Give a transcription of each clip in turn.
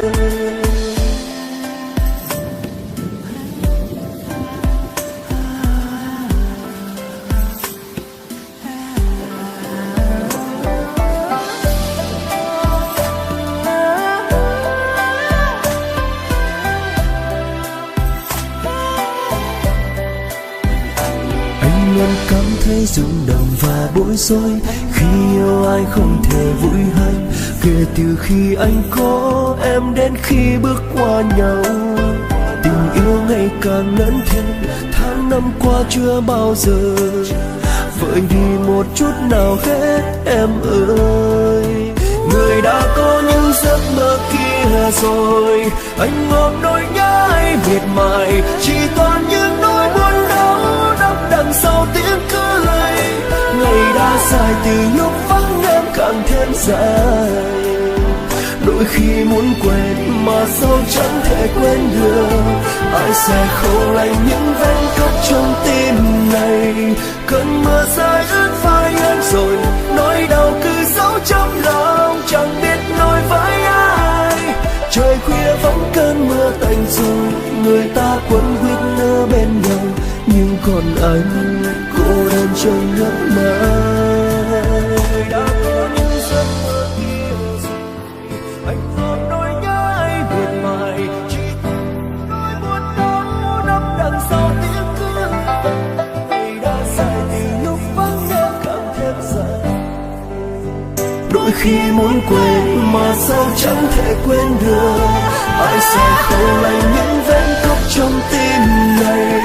Luôn cảm thấy rung động và bối rối khi yêu ai không thể vui hay, kể từ khi anh có em đến khi bước qua nhau. Tình yêu ngày càng lớn thêm, tháng năm qua chưa bao giờ vơi đi một chút nào hết em ơi. Người đã có những giấc mơ kia rồi, anh ôm nỗi nhớ ấy miệt mài, chỉ toàn những nỗi buồn đau đằng sau tiếng cười. Ngày đã dài từ lúc vắng em càng thêm dài, đôi khi muốn quên mà sao chẳng thể quên được. Ai sẽ khâu lành những vết cắt trong tim này, cơn mưa rơi ướt vai em rồi, nỗi đau cứ giấu trong lòng chẳng biết nói với ai. Trời khuya vẫn cơn mưa tạnh rồi, người ta quấn quýt ở bên nhau, nhưng còn anh cô đơn trong nước mắt. Đã có những giấc mơ kia rồi, anh ôm nỗi nhớ ấy miệt mài, chỉ nỗi buồn đau nằm đằng sau tiếng cười. Ngày đã dài từ lúc vắng em càng thêm dài, đôi khi muốn quên mà sao chẳng thể quên được. Ai sẽ khâu lành những vết cắt trong tim này,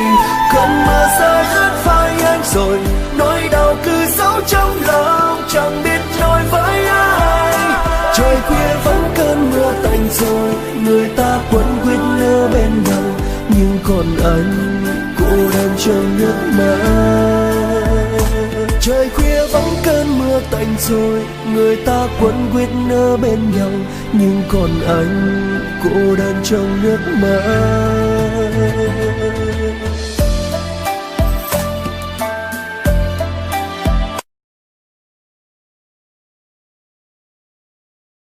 cơn mưa rơi ướt vai anh rồi, nỗi đau cứ giấu trong lòng chẳng biết nói với ai. Trời khuya vẫn cơn mưa tạnh rồi, người ta quấn quýt ở bên nhau, nhưng còn anh cô đơn trong nước mắt. Trời khuya vẫn cơn mưa tạnh rồi, người ta quấn quýt ở bên nhau, nhưng còn anh cô đơn trong nước mắt.